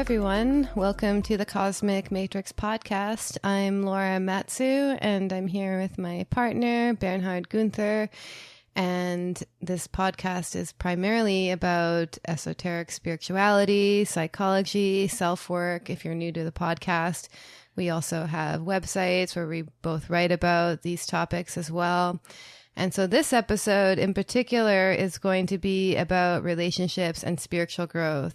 everyone. Welcome to the Cosmic Matrix podcast. I'm Laura Matsu, and I'm here with my partner, Bernhard Gunther. And this podcast is primarily about esoteric spirituality, psychology, self-work. If you're new to the podcast, we also have websites where we both write about these topics as well. And so this episode in particular is going to be about relationships and spiritual growth.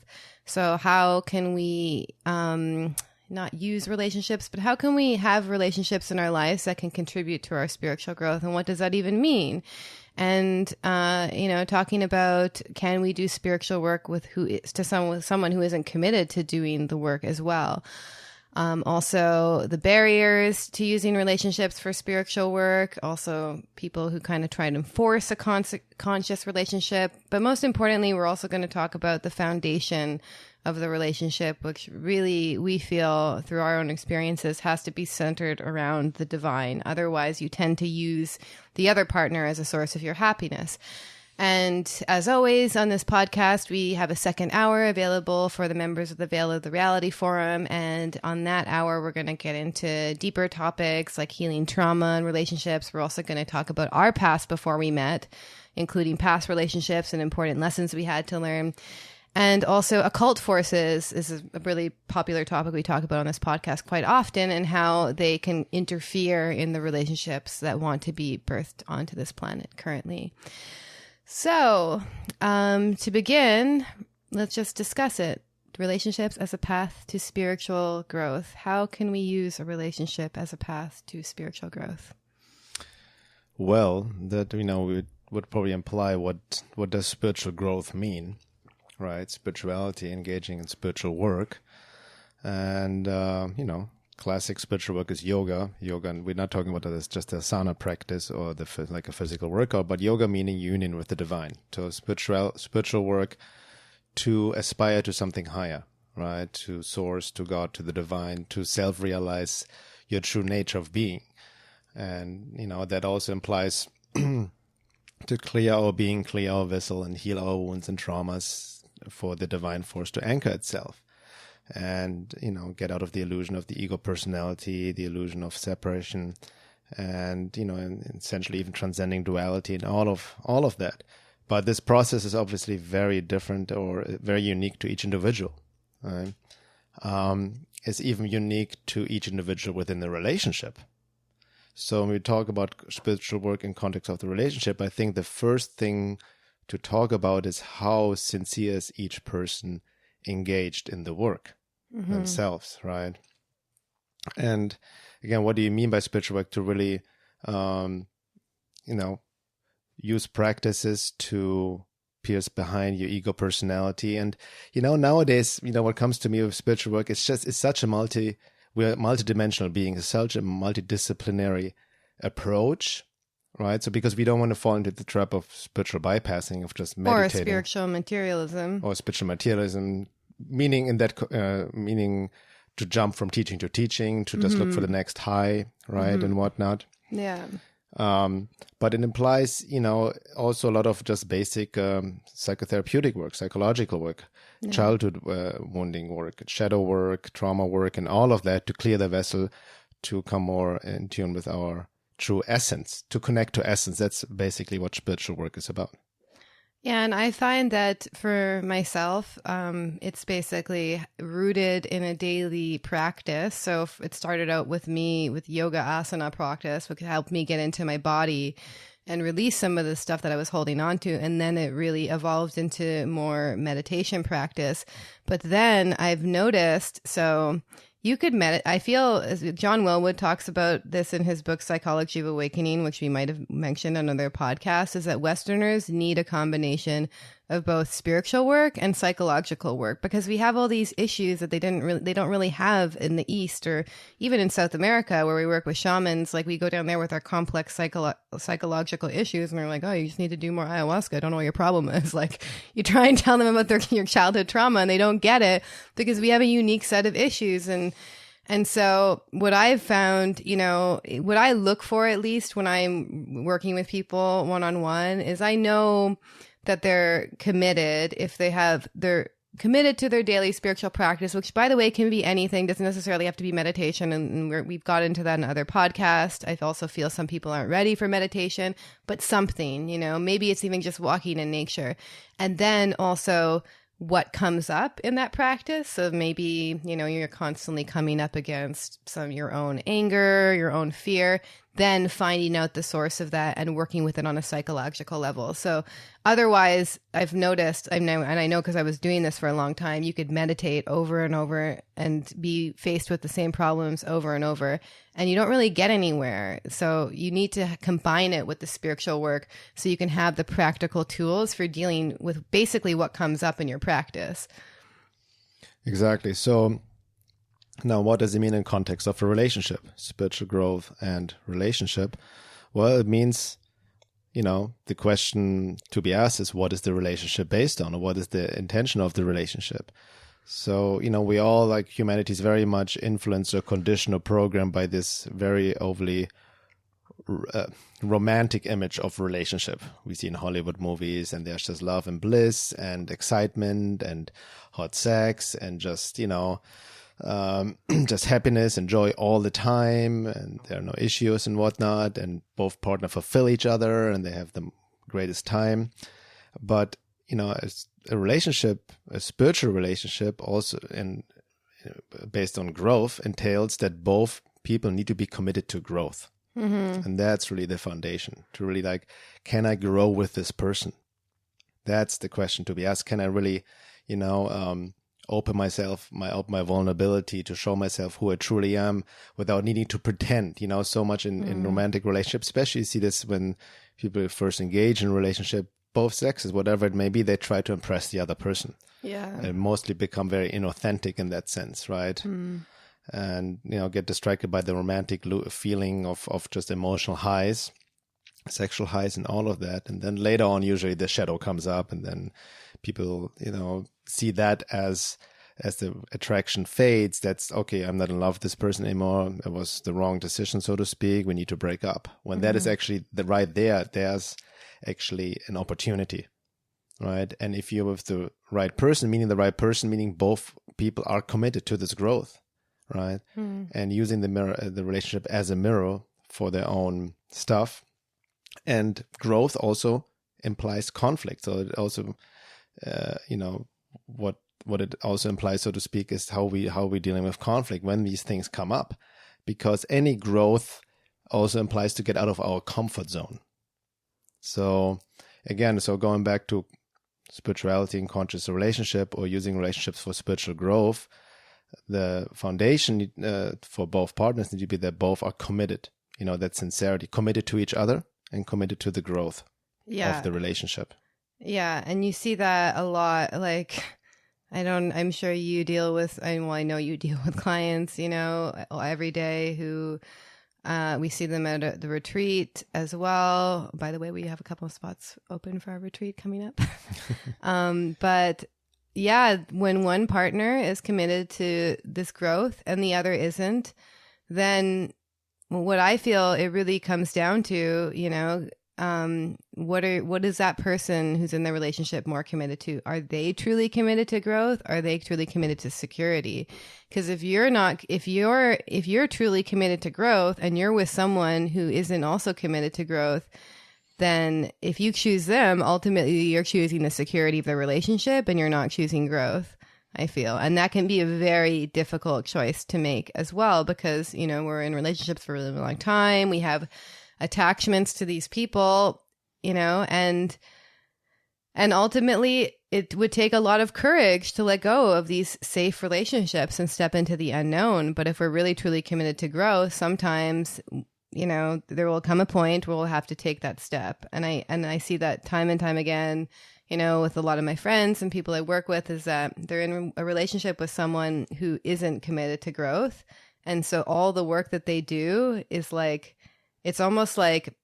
So how can we not use relationships, but how can we have relationships in our lives that can contribute to our spiritual growth? And what does that even mean? And, talking about, can we do spiritual work with someone who isn't committed to doing the work as well? Also the barriers to using relationships for spiritual work, also people who kind of try to enforce a conscious relationship. But most importantly, we're also going to talk about the foundation of the relationship, which really we feel through our own experiences has to be centered around the divine. Otherwise, you tend to use the other partner as a source of your happiness. And as always on this podcast, we have a second hour available for the members of the Veil of the Reality Forum. And on that hour, we're going to get into deeper topics like healing trauma and relationships. We're also going to talk about our past before we met, including past relationships and important lessons we had to learn. And also occult forces is a really popular topic we talk about on this podcast quite often, and how they can interfere in the relationships that want to be birthed onto this planet currently. So, to begin, let's just discuss it. Relationships as a path to spiritual growth. How can we use a relationship as a path to spiritual growth? Well, that, would probably imply what does spiritual growth mean, right? Spirituality, engaging in spiritual work. And, classic spiritual work is yoga. Yoga, and we're not talking about this just a asana practice or like a physical workout, but yoga meaning union with the divine. So spiritual work to aspire to something higher, right? To source, to God, to the divine, to self-realize your true nature of being. And, that also implies to clear our being, clear our vessel, and heal our wounds and traumas for the divine force to anchor itself. And, get out of the illusion of the ego personality, the illusion of separation, and, and essentially even transcending duality and all of that. But this process is obviously very different or very unique to each individual. Right? It's even unique to each individual within the relationship. So when we talk about spiritual work in context of the relationship, I think the first thing to talk about is how sincere is each person engaged in the work themselves, right? And again, what do you mean by spiritual work? To really, use practices to pierce behind your ego personality. And, nowadays, what comes to me with spiritual work, we're multidimensional beings, it's such a multidisciplinary approach. Right, so because we don't want to fall into the trap of spiritual bypassing, of just meditating, or spiritual materialism, meaning meaning to jump from teaching to teaching, to just look for the next high, right, and whatnot. Yeah. But it implies, also a lot of just basic psychotherapeutic work, psychological work, childhood wounding work, shadow work, trauma work, and all of that to clear the vessel, to come more in tune with our true essence, to connect to essence. That's basically what spiritual work is about. Yeah, and I find that for myself, it's basically rooted in a daily practice. So it started out with me with yoga asana practice, which helped me get into my body and release some of the stuff that I was holding on to. And then it really evolved into more meditation practice. But then I've noticed, so you could I feel John Welwood talks about this in his book, Psychology of Awakening, which we might have mentioned on another podcast, is that Westerners need a combination of both spiritual work and psychological work, because we have all these issues that they don't really have in the East, or even in South America, where we work with shamans. Like, we go down there with our complex psychological issues, and they're like, oh, you just need to do more ayahuasca. I don't know what your problem is. Like, you try and tell them about your childhood trauma, and they don't get it because we have a unique set of issues. And so what I've found, what I look for, at least when I'm working with people one-on-one, is I know that they're committed if they have committed to their daily spiritual practice, which, by the way, can be anything, doesn't necessarily have to be meditation. And we've got into that in other podcasts. I also feel some people aren't ready for meditation, but something, maybe it's even just walking in nature. And then also what comes up in that practice. So maybe, you're constantly coming up against your own anger, your own fear, then finding out the source of that and working with it on a psychological level. So otherwise, I've noticed, and I know because I was doing this for a long time, you could meditate over and over and be faced with the same problems over and over, and you don't really get anywhere. So you need to combine it with the spiritual work so you can have the practical tools for dealing with basically what comes up in your practice. Exactly. So now, what does it mean in context of a relationship, spiritual growth and relationship? Well, it means, the question to be asked is, what is the relationship based on, or what is the intention of the relationship? So, we all, like humanity, is very much influenced or conditioned or programmed by this very overly romantic image of relationship we see in Hollywood movies, and there's just love and bliss and excitement and hot sex and just, just happiness and joy all the time, and there are no issues and whatnot, and both partners fulfill each other and they have the greatest time. But a relationship, a spiritual relationship, also based on growth, entails that both people need to be committed to growth. Mm-hmm. And that's really the foundation, to really can I grow with this person? That's the question to be asked. Can I really, open myself, my vulnerability to show myself who I truly am without needing to pretend, so much in romantic relationships, especially you see this when people first engage in a relationship, both sexes, whatever it may be, they try to impress the other person. Yeah. And mostly become very inauthentic in that sense, right? Mm. And, get distracted by the romantic feeling of just emotional highs, sexual highs and all of that. And then later on, usually the shadow comes up, and then people, see that as the attraction fades. That's okay. I'm not in love with this person anymore. It was the wrong decision, so to speak. We need to break up. When that is actually there's actually an opportunity, right? And if you're with the right person, meaning both people are committed to this growth, right? And using the relationship as a mirror for their own stuff. And growth also implies conflict. So it also, what it also implies, so to speak, is how we're dealing with conflict when these things come up, because any growth also implies to get out of our comfort zone. So again, going back to spirituality and conscious relationship, or using relationships for spiritual growth, the foundation for both partners need to be that both are committed, that sincerity, committed to each other and committed to the growth of the relationship. Yeah. And you see that a lot. I'm sure you deal with, I know you deal with clients, every day who, we see them at the retreat as well. By the way, we have a couple of spots open for our retreat coming up. But yeah, when one partner is committed to this growth and the other isn't, then what I feel it really comes down to, what is that person who's in the relationship more committed to? Are they truly committed to growth? Are they truly committed to security? Because if you're truly committed to growth and you're with someone who isn't also committed to growth, then if you choose them, ultimately you're choosing the security of the relationship and you're not choosing growth, I feel. And that can be a very difficult choice to make as well, because, we're in relationships for a really long time. We have attachments to these people, and ultimately it would take a lot of courage to let go of these safe relationships and step into the unknown. But if we're really truly committed to growth, sometimes, there will come a point where we'll have to take that step. And I see that time and time again, with a lot of my friends and people I work with, is that they're in a relationship with someone who isn't committed to growth. And so all the work that they do is it's almost like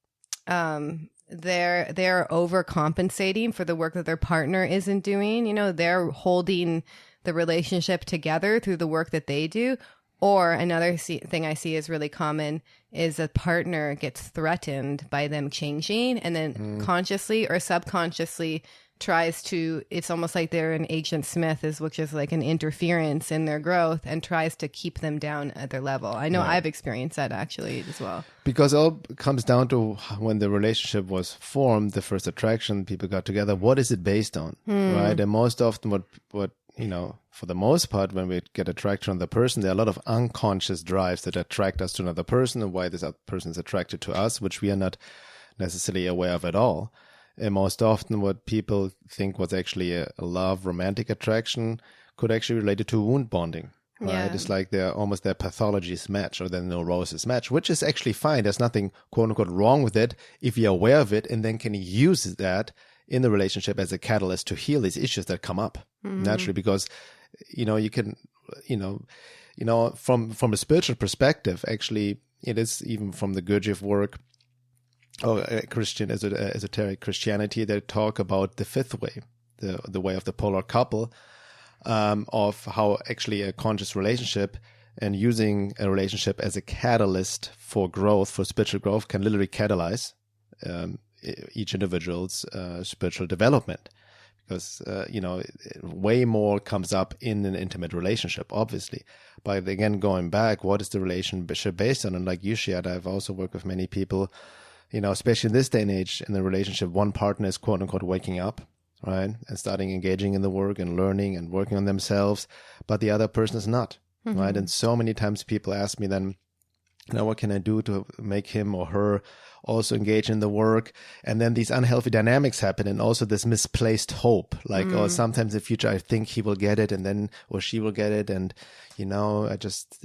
they're overcompensating for the work that their partner isn't doing. They're holding the relationship together through the work that they do. Or another thing I see is really common is a partner gets threatened by them changing, and then consciously or subconsciously tries to, it's almost like they're an Agent Smith, which is like an interference in their growth and tries to keep them down at their level. I know I've experienced that actually as well. Because it all comes down to when the relationship was formed, the first attraction, people got together, what is it based on, right? And most often what for the most part, when we get attraction on the person, there are a lot of unconscious drives that attract us to another person and why this other person is attracted to us, which we are not necessarily aware of at all. And most often what people think was actually a love, romantic attraction could actually relate it to wound bonding, right? Yeah. It's like their pathologies match or their neuroses match, which is actually fine. There's nothing, quote unquote, wrong with it if you're aware of it and then can use that in the relationship as a catalyst to heal these issues that come up naturally, because, you can, from a spiritual perspective, actually, it is even from the Gurdjieff work, or Christian esoteric Christianity, they talk about the fifth way, the way of the polar couple, of how actually a conscious relationship and using a relationship as a catalyst for growth, for spiritual growth, can literally catalyze each individual's spiritual development. Because, way more comes up in an intimate relationship, obviously. But again, going back, what is the relationship based on? And like you shared, I've also worked with many people, especially in this day and age, in the relationship, one partner is quote unquote waking up, right? And starting engaging in the work and learning and working on themselves, but the other person is not, right? And so many times people ask me then, what can I do to make him or her also engage in the work? And then these unhealthy dynamics happen, and also this misplaced hope, like, oh, sometimes in the future I think he will get it, and then, or she will get it. And, I just,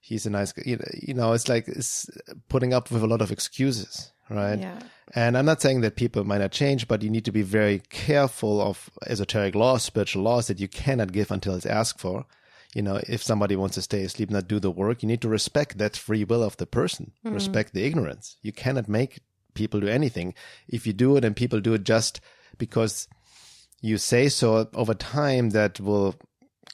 he's a nice guy. It's like it's putting up with a lot of excuses, right? Yeah. And I'm not saying that people might not change, but you need to be very careful of esoteric laws, spiritual laws that you cannot give until it's asked for. If somebody wants to stay asleep, not do the work, you need to respect that free will of the person, respect the ignorance. You cannot make people do anything. If you do it and people do it just because you say so, over time that will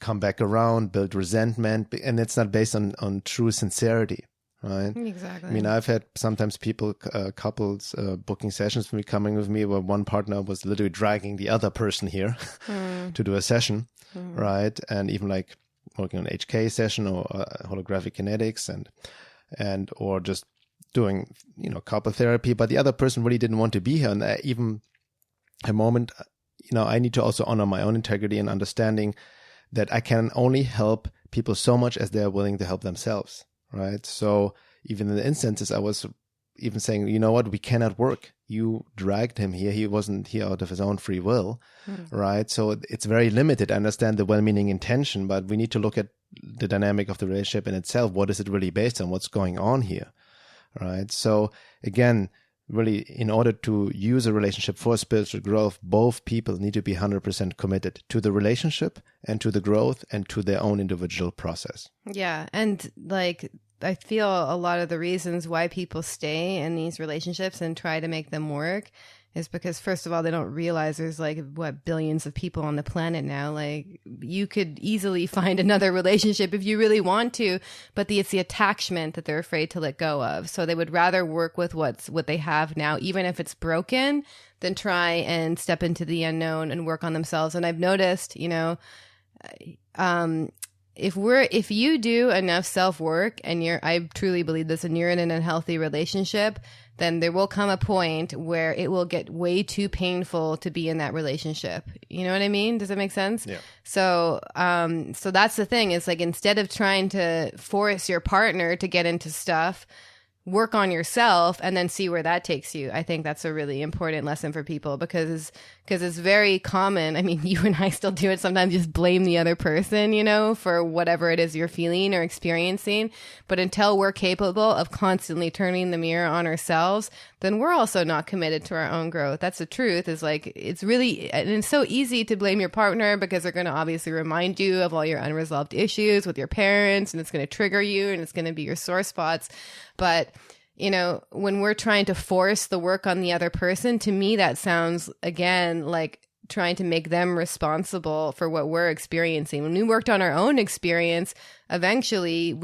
come back around, build resentment, and it's not based on true sincerity, right? Exactly. I mean, I've had sometimes people, couples booking sessions for me, coming with me, where one partner was literally dragging the other person here to do a session, right? And even like working on HK session or holographic kinetics and or just doing couple therapy, but the other person really didn't want to be here. And even a moment, I need to also honor my own integrity and understanding that I can only help people so much as they're willing to help themselves, right? So even in the instances, I was even saying, we cannot work. You dragged him here. He wasn't here out of his own free will, right? So it's very limited. I understand the well-meaning intention, but we need to look at the dynamic of the relationship in itself. What is it really based on? What's going on here, right? So again, really, in order to use a relationship for spiritual growth, both people need to be 100% committed to the relationship and to the growth and to their own individual process. Yeah. And like, I feel a lot of the reasons why people stay in these relationships and try to make them work is because, first of all, they don't realize there's billions of people on the planet now. Like, you could easily find another relationship if you really want to, but it's the attachment that they're afraid to let go of. So they would rather work with what they have now, even if it's broken, than try and step into the unknown and work on themselves. And I've noticed, if you do enough self-work and I truly believe this, and you're in an unhealthy relationship, then there will come a point where it will get way too painful to be in that relationship. You know what I mean? Does that make sense? Yeah. So that's the thing. It's like, instead of trying to force your partner to get into stuff, work on yourself and then see where that takes you. I think that's a really important lesson for people, because it's very common. I mean, you and I still do it sometimes, just blame the other person, for whatever it is you're feeling or experiencing. But until we're capable of constantly turning the mirror on ourselves, then we're also not committed to our own growth. That's the truth. Is like, it's so easy to blame your partner because they're going to obviously remind you of all your unresolved issues with your parents, and it's going to trigger you, and it's going to be your sore spots. But, when we're trying to force the work on the other person, to me, that sounds, again, like trying to make them responsible for what we're experiencing. When we worked on our own experience, eventually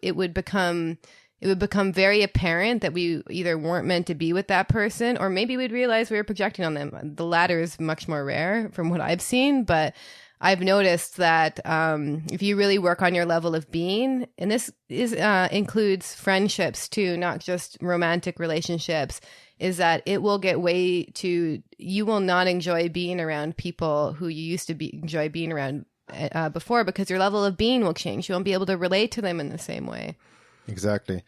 it would become it would become very apparent that we either weren't meant to be with that person, or maybe we'd realize we were projecting on them. The latter is much more rare from what I've seen, but I've noticed that if you really work on your level of being, and this includes friendships too, not just romantic relationships, is that it will get you will not enjoy being around people who you used to enjoy being around before, because your level of being will change. You won't be able to relate to them in the same way. Exactly.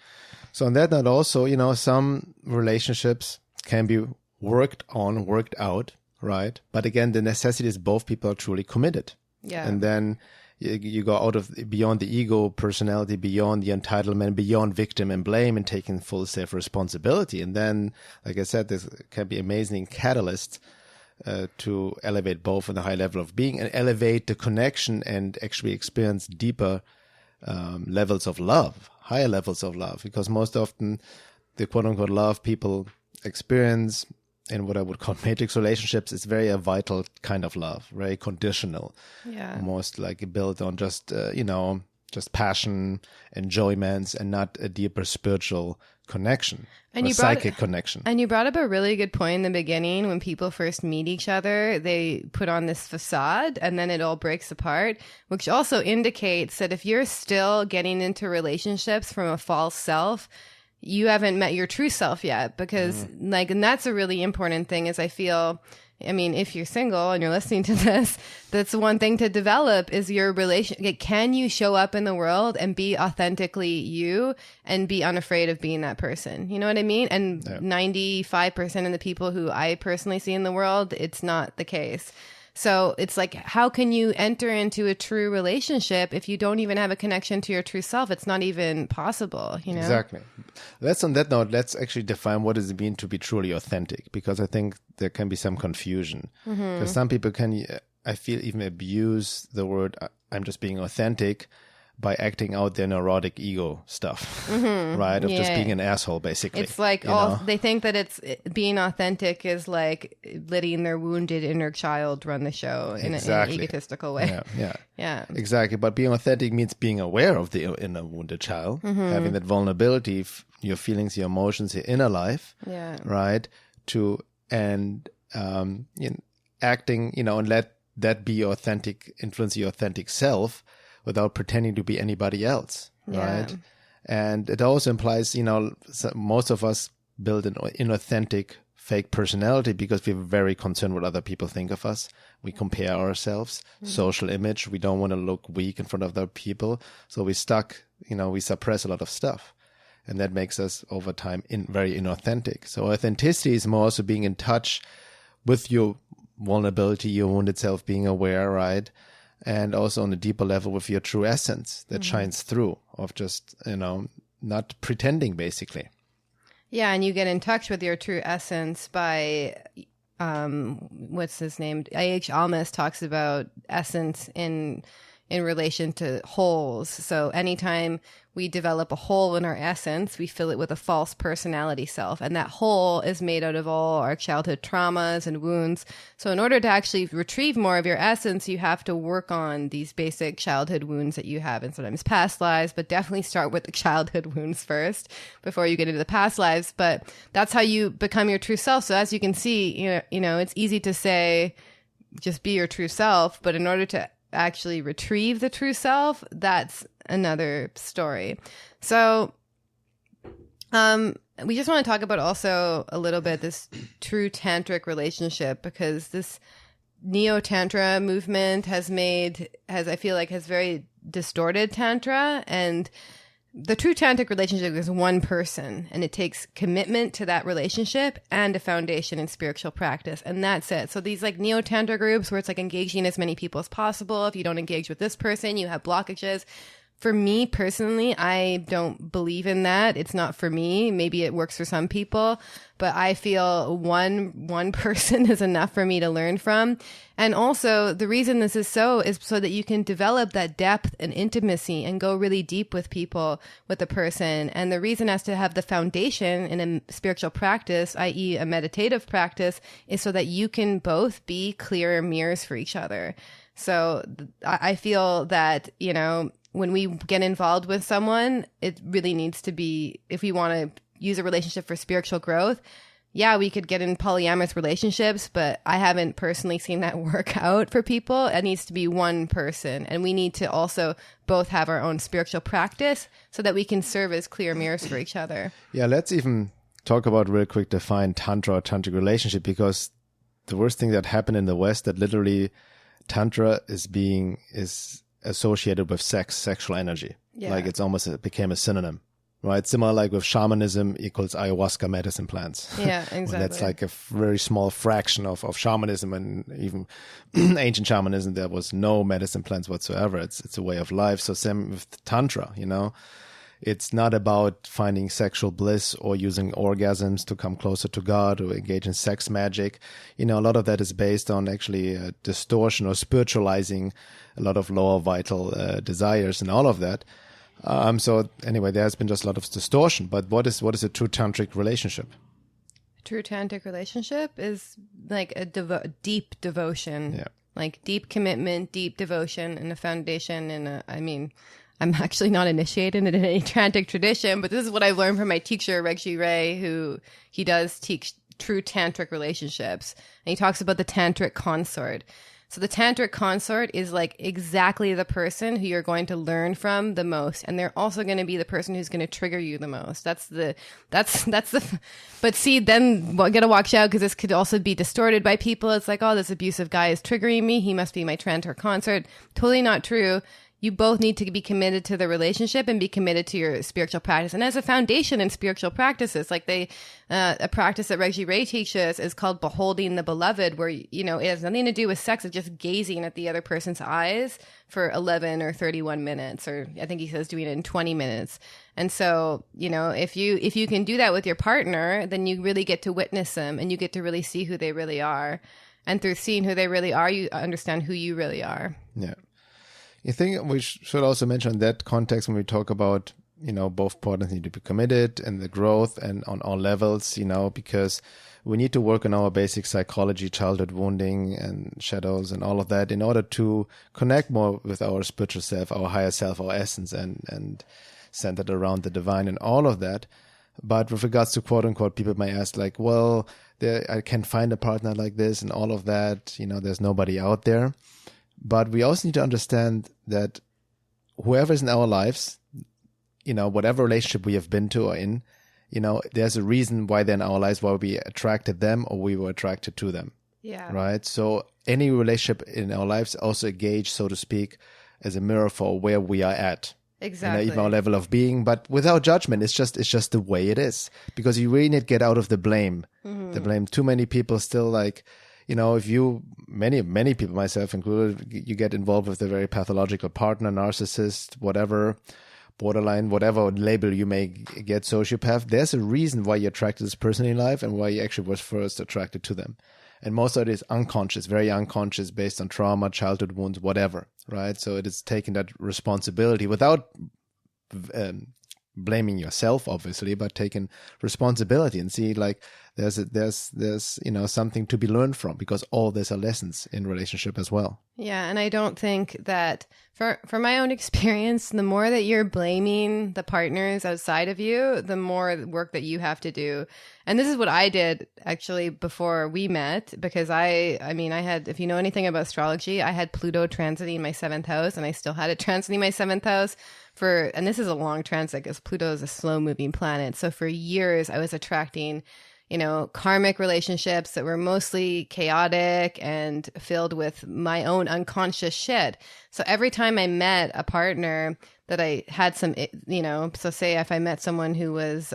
So on that note also, some relationships can be worked out, right? But again, the necessity is both people are truly committed. Yeah. And then you go beyond the ego personality, beyond the entitlement, beyond victim and blame, and taking full self-responsibility. And then, like I said, this can be amazing catalyst to elevate both on a high level of being and elevate the connection and actually experience deeper levels of love, higher levels of love. Because most often the quote-unquote love people experience in what I would call matrix relationships is very a vital kind of love, very conditional. Yeah. Almost like built on just passion, enjoyments, and not a deeper spiritual connection, psychic connection. And you brought up a really good point in the beginning. When people first meet each other, they put on this facade and then it all breaks apart, which also indicates that if you're still getting into relationships from a false self, you haven't met your true self yet, because and that's a really important thing, is I feel, if you're single and you're listening to this, that's one thing to develop is your relation. Can you show up in the world and be authentically you and be unafraid of being that person? You know what I mean? And 95% of the people who I personally see in the world, it's not the case. So it's like, how can you enter into a true relationship if you don't even have a connection to your true self? It's not even possible, Exactly. On that note, let's actually define what does it mean to be truly authentic, because I think there can be some confusion. Because some people can, I feel, even abuse the word, I'm just being authentic, by acting out their neurotic ego stuff, right? Of just being an asshole, basically. It's like, they think that being authentic is like letting their wounded inner child run the show in an egotistical way. Yeah. Exactly. But being authentic means being aware of the inner wounded child, having that vulnerability, your feelings, your emotions, your inner life, right? Acting, and let that be authentic, influence your authentic self, without pretending to be anybody else, right? And it also implies, most of us build an inauthentic, fake personality because we're very concerned what other people think of us. We compare ourselves, social image. We don't want to look weak in front of other people. So we suppress a lot of stuff. And that makes us, over time, very inauthentic. So authenticity is more also being in touch with your vulnerability, your wounded self, being aware, right? And also on a deeper level with your true essence that shines through, of just, not pretending, basically. Yeah, and you get in touch with your true essence by, what's his name? A.H. Almas talks about essence in relation to holes. So anytime we develop a hole in our essence, we fill it with a false personality self. And that hole is made out of all our childhood traumas and wounds. So in order to actually retrieve more of your essence, you have to work on these basic childhood wounds that you have, and sometimes past lives, but definitely start with the childhood wounds first before you get into the past lives. But that's how you become your true self. So as you can see, it's easy to say, just be your true self. But in order to actually retrieve the true self, that's another story. So we just want to talk about also a little bit this true tantric relationship, because this neo-tantra movement has very distorted tantra, and the true tantric relationship is one person, and it takes commitment to that relationship and a foundation in spiritual practice, and that's it. So these like neo-tantra groups where it's like engaging as many people as possible. If you don't engage with this person, you have blockages. For me personally, I don't believe in that. It's not for me. Maybe it works for some people, but I feel one person is enough for me to learn from. And also the reason this is so that you can develop that depth and intimacy and go really deep with people, with a person. And the reason as to have the foundation in a spiritual practice, i.e. a meditative practice, is so that you can both be clear mirrors for each other. So I feel that, when we get involved with someone, it really needs to be, if we want to use a relationship for spiritual growth, yeah, we could get in polyamorous relationships, but I haven't personally seen that work out for people. It needs to be one person. And we need to also both have our own spiritual practice so that we can serve as clear mirrors for each other. Yeah, let's even talk about real quick, define Tantra or Tantric relationship, because the worst thing that happened in the West, that literally Tantra is associated with sex, sexual energy. Yeah. Like it became a synonym. Right, similar like with shamanism equals ayahuasca medicine plants. Yeah, exactly. That's like a very small fraction of shamanism, and even ancient shamanism, there was no medicine plants whatsoever. It's a way of life. So same with Tantra, it's not about finding sexual bliss or using orgasms to come closer to God or engage in sex magic. A lot of that is based on actually distortion or spiritualizing a lot of lower vital desires and all of that. So anyway, there has been just a lot of distortion. But what is a true tantric relationship? True tantric relationship is like a deep devotion, like deep commitment, deep devotion, and a foundation. And I'm actually not initiated in any tantric tradition, but this is what I've learned from my teacher, Reggie Ray, who he does teach true tantric relationships, and he talks about the tantric consort. So the tantric consort is like exactly the person who you're going to learn from the most. And they're also going to be the person who's going to trigger you the most. But see, then got to watch out, because this could also be distorted by people. It's like, oh, this abusive guy is triggering me. He must be my tantric consort. Totally not true. You both need to be committed to the relationship and be committed to your spiritual practice. And as a foundation in spiritual practices, like a practice that Reggie Ray teaches is called beholding the beloved, where, it has nothing to do with sex. It's just gazing at the other person's eyes for 11 or 31 minutes, or I think he says doing it in 20 minutes. And so, if you can do that with your partner, then you really get to witness them, and you get to really see who they really are. And through seeing who they really are, you understand who you really are. Yeah. I think we should also mention that context when we talk about, both partners need to be committed and the growth and on all levels, because we need to work on our basic psychology, childhood wounding and shadows and all of that in order to connect more with our spiritual self, our higher self, our essence, and centered around the divine and all of that. But with regards to quote unquote, people may ask like, well, I can't find a partner like this and all of that, there's nobody out there. But we also need to understand that whoever is in our lives, whatever relationship we have been to or in, there's a reason why they're in our lives, why we attracted them or we were attracted to them. Yeah. Right. So any relationship in our lives also gauge, so to speak, as a mirror for where we are at. Exactly. Even our level of being, but without judgment. It's just the way it is, because you really need to get out of the blame. Mm-hmm. The blame. Too many people still like, if many people, myself included, you get involved with a very pathological partner, narcissist, whatever, borderline, whatever label you may get, sociopath, there's a reason why you attracted this person in life and why you actually was first attracted to them. And most of it is unconscious, very unconscious, based on trauma, childhood wounds, whatever, right? So it is taking that responsibility without blaming yourself, obviously, but taking responsibility and see like there's something to be learned from, because all these are lessons in relationship as well. Yeah, and I don't think that for my own experience, the more that you're blaming the partners outside of you, the more work that you have to do. And this is what I did actually before we met, because I had, if you know anything about astrology, I had Pluto transiting my 7th house, and I still had it transiting my 7th house and this is a long transit because Pluto is a slow moving planet. So for years I was attracting, karmic relationships that were mostly chaotic and filled with my own unconscious shit. So every time I met a partner that I had some, so say if I met someone who was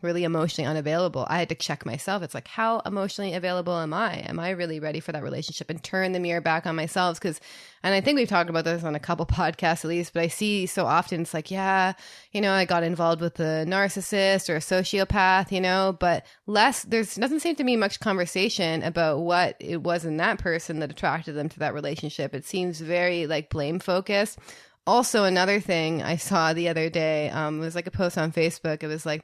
really emotionally unavailable, I had to check myself. It's like, how emotionally available am I? Am I really ready for that relationship? And turn the mirror back on myself. And I think we've talked about this on a couple podcasts at least, but I see so often it's like, yeah, I got involved with a narcissist or a sociopath, but there doesn't seem to be much conversation about what it was in that person that attracted them to that relationship. It seems very like blame focused. Also, another thing I saw the other day, it was like a post on Facebook. It was like,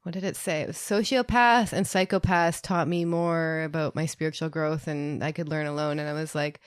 what did it say? It was sociopaths and psychopaths taught me more about my spiritual growth and I could learn alone. And I was like,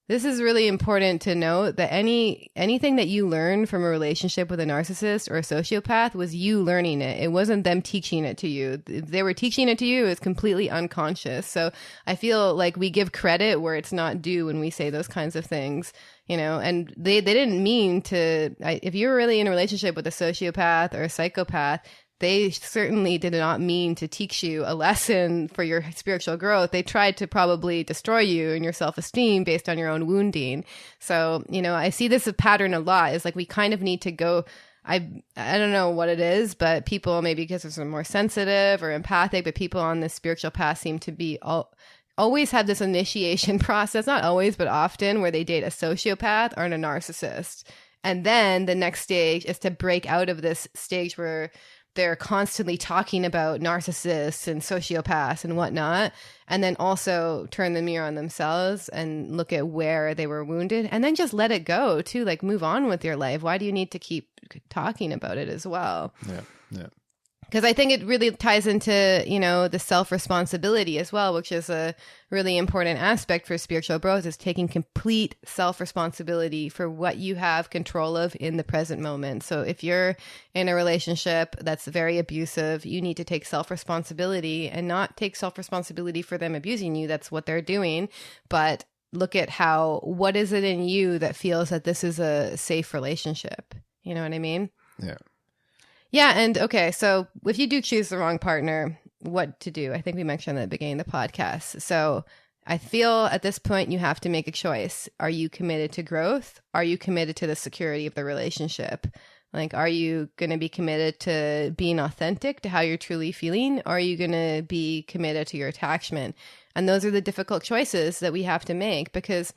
This is really important to note, that anything that you learn from a relationship with a narcissist or a sociopath was you learning it. It wasn't them teaching it to you. If they were teaching it to you, it's completely unconscious. So I feel like we give credit where it's not due when we say those kinds of things, you know, and they didn't mean to, if you're really in a relationship with a sociopath or a psychopath, they certainly did not mean to teach you a lesson for your spiritual growth. They tried to probably destroy you and your self-esteem based on your own wounding. So, you know, I see this a pattern a lot. It's like we kind of need to go, I don't know what it is, but people, maybe because they're more sensitive or empathic, but people on this spiritual path seem to be always have this initiation process, not always, but often, where they date a sociopath or a narcissist. And then the next stage is to break out of this stage where they're constantly talking about narcissists and sociopaths and whatnot, and then also turn the mirror on themselves and look at where they were wounded, and then just let it go too, like move on with your life. Why do you need to keep talking about it as well? Yeah. Because I think it really ties into, you know, the self-responsibility as well, which is a really important aspect for spiritual growth, is taking complete self-responsibility for what you have control of in the present moment. So if you're in a relationship that's very abusive, you need to take self-responsibility and not take self-responsibility for them abusing you. That's what they're doing. But look at what is it in you that feels that this is a safe relationship? You know what I mean? Yeah. Yeah. And okay, so if you do choose the wrong partner, what to do? I think we mentioned at the beginning of the podcast. So I feel at this point you have to make a choice. Are you committed to growth? Are you committed to the security of the relationship? Like, are you going to be committed to being authentic to how you're truly feeling? Or are you going to be committed to your attachment? And those are the difficult choices that we have to make, because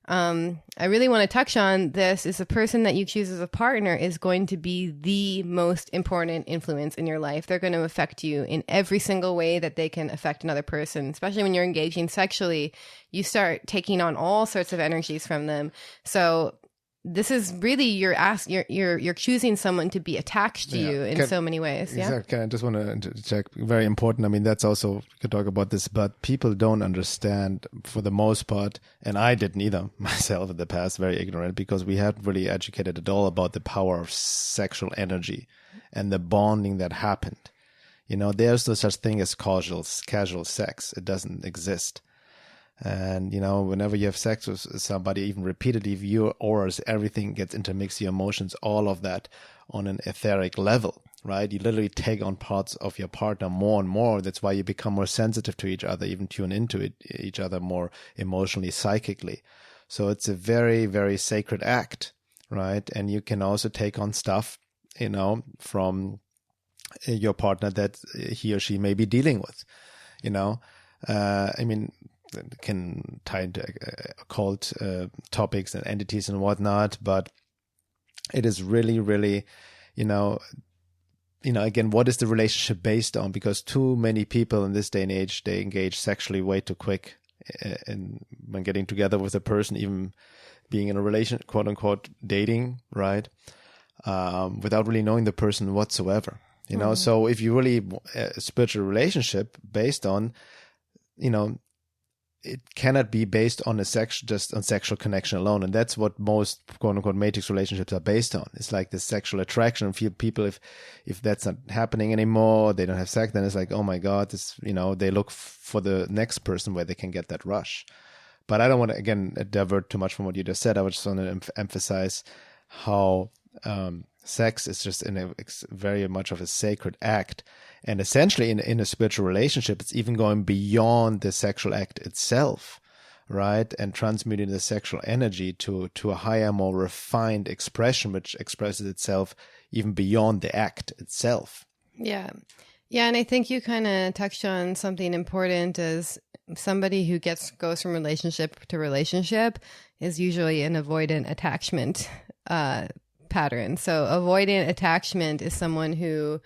I really want to touch on this, is the person that you choose as a partner is going to be the most important influence in your life. They're going to affect you in every single way that they can affect another person, especially when you're engaging sexually. You start taking on all sorts of energies from them. So this is really, you're choosing someone to be attached to you in so many ways. Exactly. I just want to check. Very important. I mean, that's also, we could talk about this, but people don't understand for the most part, and I didn't either myself in the past, very ignorant, because we hadn't really educated at all about the power of sexual energy and the bonding that happened. You know, there's no such thing as casual sex. It doesn't exist. And, you know, whenever you have sex with somebody, even repeatedly, your auras, everything gets intermixed, your emotions, all of that on an etheric level, right? You literally take on parts of your partner more and more. That's why you become more sensitive to each other, even tune into each other more emotionally, psychically. So it's a very, very sacred act, right? And you can also take on stuff, you know, from your partner that he or she may be dealing with, you know. I mean, can tie into occult topics and entities and whatnot, but it is really, really, you know, again, what is the relationship based on? Because too many people in this day and age, they engage sexually way too quick in when getting together with a person, even being in a relation, quote unquote, dating, right? Without really knowing the person whatsoever, you know. So if you really a spiritual relationship based on, you know, it cannot be based on just on sexual connection alone. And that's what most quote unquote matrix relationships are based on. It's like the sexual attraction. A few people, if that's not happening anymore, they don't have sex, then it's like, oh my God, this, you know, they look for the next person where they can get that rush. But I don't want to, again, divert too much from what you just said. I just want to emphasize how sex is just very much of a sacred act. And essentially in a spiritual relationship, it's even going beyond the sexual act itself, right? And transmuting the sexual energy to a higher, more refined expression, which expresses itself even beyond the act itself. Yeah. Yeah. And I think you kind of touched on something important, as somebody who goes from relationship to relationship is usually an avoidant attachment pattern. So avoidant attachment is someone who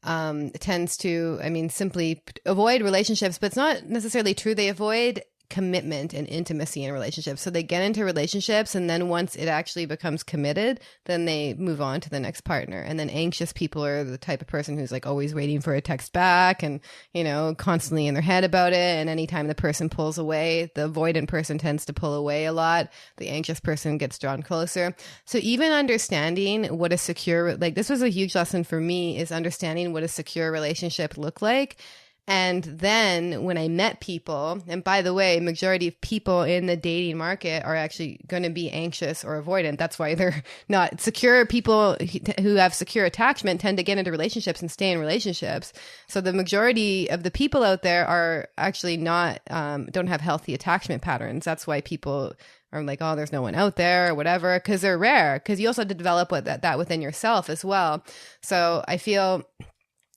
tends to, simply avoid relationships, but it's not necessarily true. They avoid commitment and intimacy in relationships. So they get into relationships, and then once it actually becomes committed, then they move on to the next partner. And then anxious people are the type of person who's like always waiting for a text back and, you know, constantly in their head about it. And anytime the person pulls away, the avoidant person tends to pull away a lot. The anxious person gets drawn closer. So even understanding what a secure, like this was a huge lesson for me, is understanding what a secure relationship looked like. And then when I met people, and by the way, majority of people in the dating market are actually going to be anxious or avoidant. That's why they're not secure. People who have secure attachment tend to get into relationships and stay in relationships. So the majority of the people out there are actually not, don't have healthy attachment patterns. That's why people are like, oh, there's no one out there or whatever, because they're rare. Because you also have to develop that within yourself as well. So I feel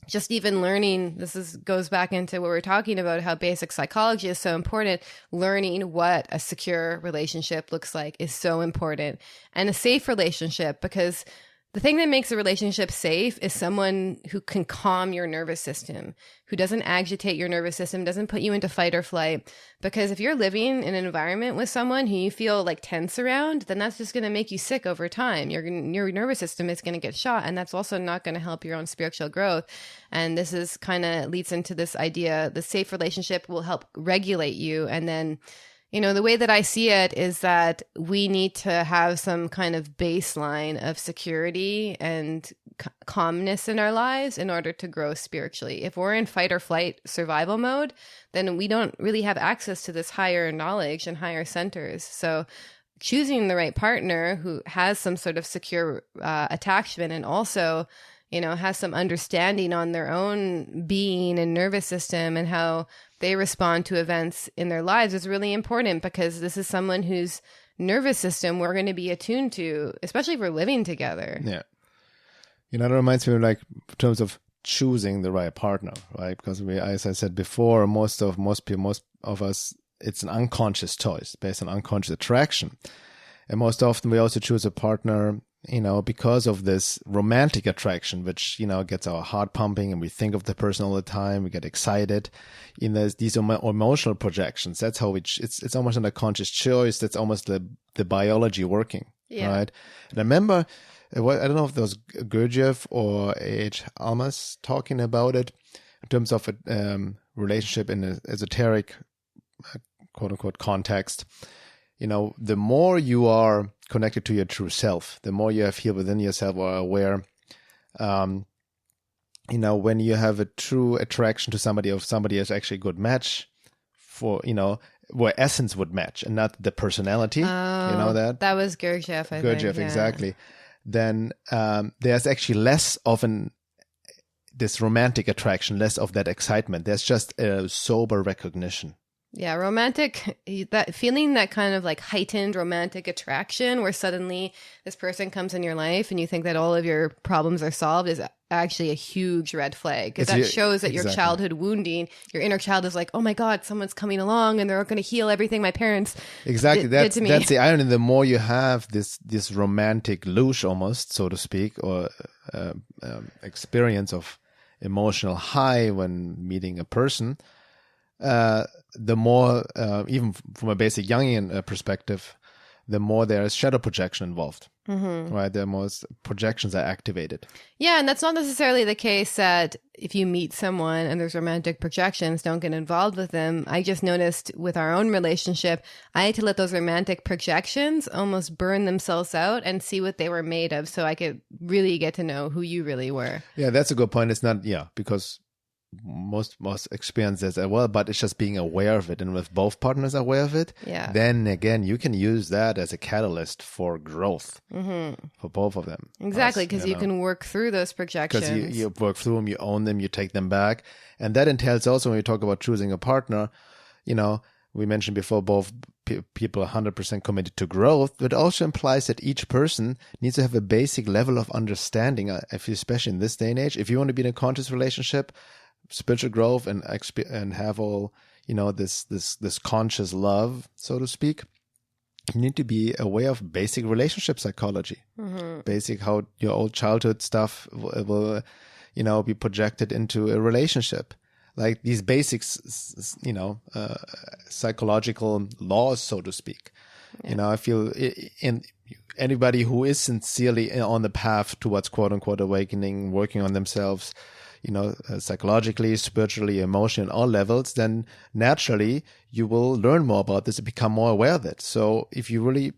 just even learning, goes back into what we're talking about, how basic psychology is so important. Learning what a secure relationship looks like is so important, and a safe relationship, because the thing that makes a relationship safe is someone who can calm your nervous system, who doesn't agitate your nervous system, doesn't put you into fight or flight. Because if you're living in an environment with someone who you feel like tense around, then that's just going to make you sick over time. Your nervous system is going to get shot, and that's also not going to help your own spiritual growth. And this is kind of leads into this idea, the safe relationship will help regulate you. And then, you know, the way that I see it is that we need to have some kind of baseline of security and calmness in our lives in order to grow spiritually. If we're in fight or flight survival mode, then we don't really have access to this higher knowledge and higher centers. So choosing the right partner who has some sort of secure attachment, and also, you know, has some understanding on their own being and nervous system and how they respond to events in their lives is really important, because this is someone whose nervous system we're going to be attuned to, especially if we're living together. Yeah. You know, that reminds me of, like, in terms of choosing the right partner, right? Because we, as I said before, most of us, it's an unconscious choice based on unconscious attraction. And most often we also choose a partner, you know, because of this romantic attraction, which, you know, gets our heart pumping, and we think of the person all the time. We get excited. You know, these emotional projections. That's how it's almost an unconscious choice. That's almost the biology working, right? And I remember, I don't know if it was Gurdjieff or A.H. Almas talking about it in terms of a relationship in an esoteric, quote unquote, context. You know, the more you are connected to your true self, the more you have healed within yourself or are aware, you know, when you have a true attraction to somebody, or somebody is actually a good match for, you know, where essence would match and not the personality, you know that? That was Gurdjieff, I think. Gurdjieff, exactly. Then there's actually less of this romantic attraction, less of that excitement. There's just a sober recognition. Yeah, romantic, that feeling, that kind of like heightened romantic attraction where suddenly this person comes in your life and you think that all of your problems are solved, is actually a huge red flag, because that shows that your childhood wounding, your inner child is like, oh my God, someone's coming along and they're going to heal everything my parents did to me. That's the irony. The more you have this romantic louche, almost, so to speak, or experience of emotional high when meeting a person, the more, even from a basic Jungian perspective, the more there is shadow projection involved, right? The more projections are activated. Yeah, and that's not necessarily the case that if you meet someone and there's romantic projections, don't get involved with them. I just noticed with our own relationship, I had to let those romantic projections almost burn themselves out and see what they were made of, so I could really get to know who you really were. Yeah, that's a good point. It's not, because most experience this as well, but it's just being aware of it. And if both partners are aware of it, then again, you can use that as a catalyst for growth for both of them. Exactly, because you can work through those projections. Because you work through them, you own them, you take them back. And that entails also, when we talk about choosing a partner, you know, we mentioned before, both people are 100% committed to growth, but it also implies that each person needs to have a basic level of understanding, especially in this day and age. If you want to be in a conscious relationship, spiritual growth, and have all, you know, this conscious love, so to speak, you need to be aware of basic relationship psychology, basic how your old childhood stuff will, you know, be projected into a relationship. like these basics, psychological laws, so to speak. Yeah. I feel in anybody who is sincerely on the path towards quote unquote awakening, working on themselves, psychologically, spiritually, emotionally, on all levels, then naturally you will learn more about this and become more aware of it. So if you really,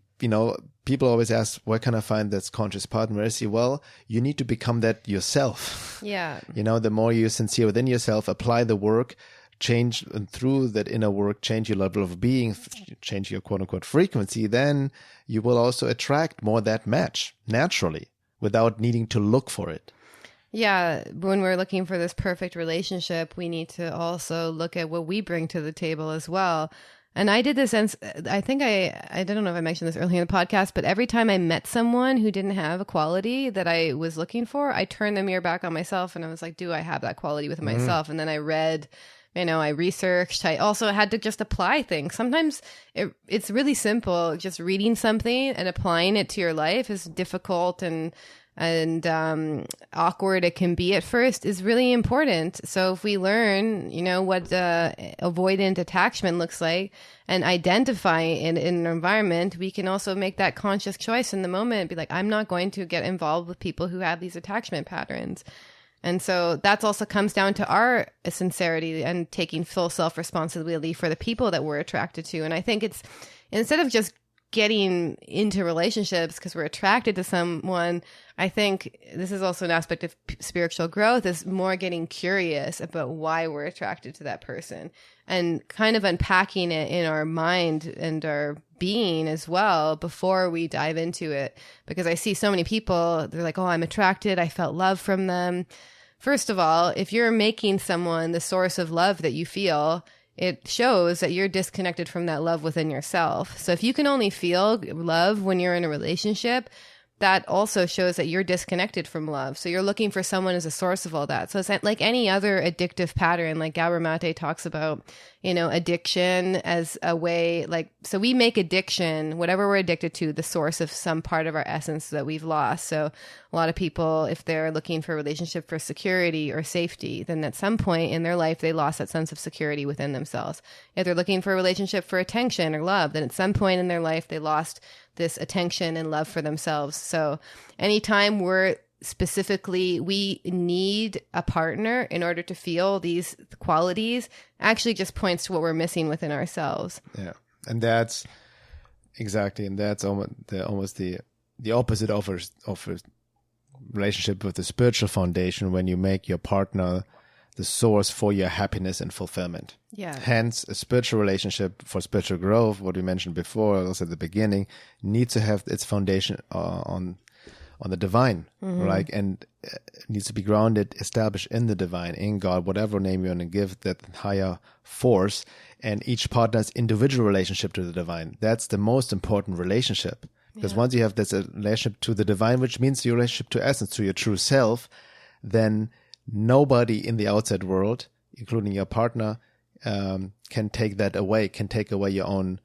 people always ask, where can I find this conscious partner? I say, well, you need to become that yourself. Yeah. The more you're sincere within yourself, apply the work, change, and through that inner work, change your level of being, change your quote unquote frequency, then you will also attract more that match naturally without needing to look for it. Yeah, when we're looking for this perfect relationship, we need to also look at what we bring to the table as well. And I did this, and I think I don't know if I mentioned this earlier in the podcast, but every time I met someone who didn't have a quality that I was looking for, I turned the mirror back on myself and I was like, do I have that quality within myself? And then I read, I researched. I also had to just apply things. Sometimes it's really simple. Just reading something and applying it to your life is difficult and awkward it can be at first is really important. So if we learn, what avoidant attachment looks like and identify in an environment, we can also make that conscious choice in the moment. Be like, I'm not going to get involved with people who have these attachment patterns. And so that also comes down to our sincerity and taking full self-responsibility for the people that we're attracted to. And I think it's, instead of just getting into relationships because we're attracted to someone, I think this is also an aspect of spiritual growth, is more getting curious about why we're attracted to that person and kind of unpacking it in our mind and our being as well before we dive into it. Because I see so many people, they're like, oh, I'm attracted, I felt love from them. First of all, if you're making someone the source of love that you feel, it shows that you're disconnected from that love within yourself. So if you can only feel love when you're in a relationship, that also shows that you're disconnected from love. So you're looking for someone as a source of all that. So it's like any other addictive pattern, like Gabor Mate talks about, addiction as a way, so we make addiction, whatever we're addicted to, the source of some part of our essence that we've lost. So a lot of people, if they're looking for a relationship for security or safety, then at some point in their life, they lost that sense of security within themselves. If they're looking for a relationship for attention or love, then at some point in their life, they lost this attention and love for themselves. So anytime we need a partner in order to feel these qualities, actually just points to what we're missing within ourselves. Yeah. And that's exactly, and that's almost the opposite of a relationship with the spiritual foundation, when you make your partner the source for your happiness and fulfillment. Yeah. Hence, a spiritual relationship for spiritual growth, what we mentioned before, also at the beginning, needs to have its foundation on the divine, right? And needs to be grounded, established in the divine, in God, whatever name you want to give that higher force, and each partner's individual relationship to the divine. That's the most important relationship. Because once you have this relationship to the divine, which means your relationship to essence, to your true self, then nobody in the outside world, including your partner, can take that away, can take away your own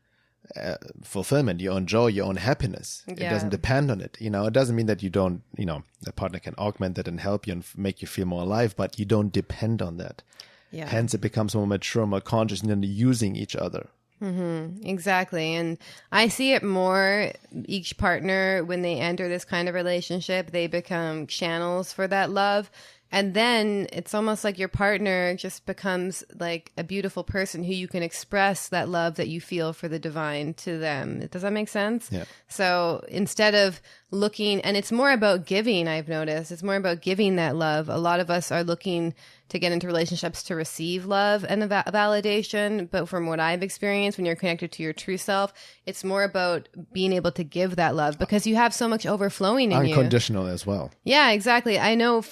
fulfillment, your own joy, your own happiness. Yeah. It doesn't depend on it. It doesn't mean that you don't, the partner can augment that and help you and make you feel more alive, but you don't depend on that. Yeah. Hence, it becomes more mature, more conscious, and using each other. Mm-hmm. Exactly. And I see it more, each partner, when they enter this kind of relationship, they become channels for that love. And then it's almost like your partner just becomes like a beautiful person who you can express that love that you feel for the divine to them. Does that make sense? Yeah. So instead of looking, and it's more about giving, I've noticed, it's more about giving that love. A lot of us are looking to get into relationships to receive love and validation. But from what I've experienced, when you're connected to your true self, it's more about being able to give that love because you have so much overflowing in you. Unconditional as well. Yeah, exactly. I know.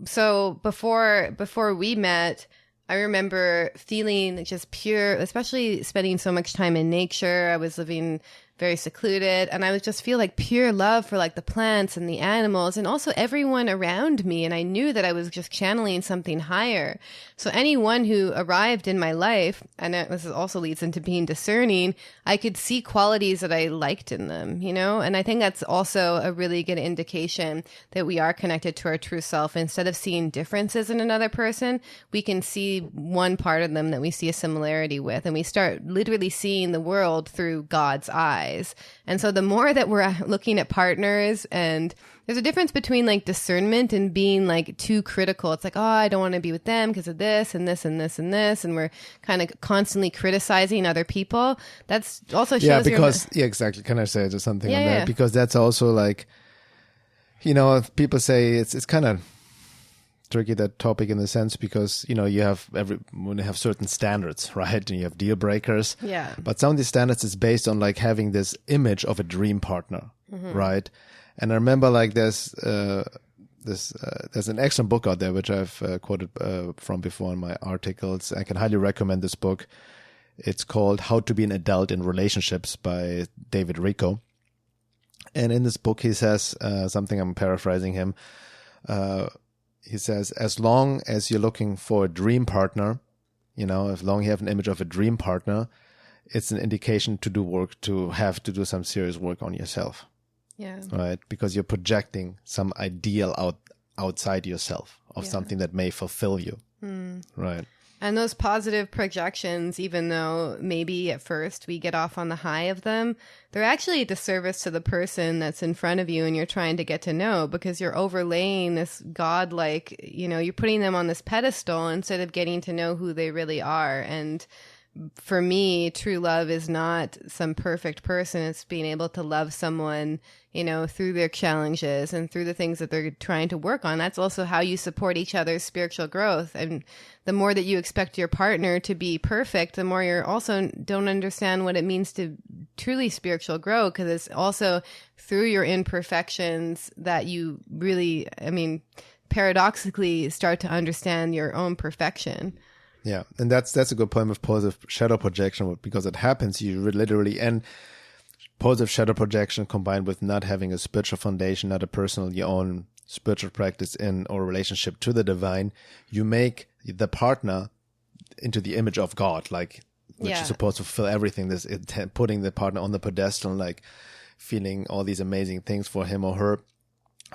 So before we met, I remember feeling just pure, especially spending so much time in nature. I was living very secluded. And I would just feel like pure love for like the plants and the animals and also everyone around me. And I knew that I was just channeling something higher. So anyone who arrived in my life, and this also leads into being discerning, I could see qualities that I liked in them, you know? And I think that's also a really good indication that we are connected to our true self. Instead of seeing differences in another person, we can see one part of them that we see a similarity with. And we start literally seeing the world through God's eyes. And so the more that we're looking at partners, and there's a difference between like discernment and being like too critical. It's like, oh, I don't want to be with them because of this and this and this and this. And we're kind of constantly criticizing other people. That's also shows yeah, exactly. Can I say just something on that? Yeah. Because that's also like, you know, people say it's kind of tricky, that topic, in the sense because, you know, you have certain standards, right? And you have deal breakers. Yeah. But some of these standards is based on like having this image of a dream partner, right? And I remember like there's an excellent book out there which I've quoted from before in my articles. I can highly recommend this book. It's called How to Be an Adult in Relationships by David Rico. And in this book he says something, I'm paraphrasing him. He says, as long as you're looking for a dream partner, you know, as long as you have an image of a dream partner, it's an indication to have to do some serious work on yourself. Yeah. Right? Because you're projecting some ideal outside yourself of something that may fulfill you. Right. And those positive projections, even though maybe at first we get off on the high of them, they're actually a disservice to the person that's in front of you and you're trying to get to know, because you're overlaying this godlike, you know, you're putting them on this pedestal instead of getting to know who they really are. And for me, true love is not some perfect person. It's being able to love someone, you know, through their challenges and through the things that they're trying to work on. That's also how you support each other's spiritual growth. And the more that you expect your partner to be perfect, the more you're also don't understand what it means to truly spiritual grow, because it's also through your imperfections that you really, I mean, paradoxically start to understand your own perfection. Yeah, and that's a good point with positive shadow projection, because it happens you literally, and positive shadow projection combined with not having a spiritual foundation, not a personal, your own spiritual practice in or relationship to the divine, you make the partner into the image of God, like, which is supposed to fulfill everything. This putting the partner on the pedestal, like feeling all these amazing things for him or her,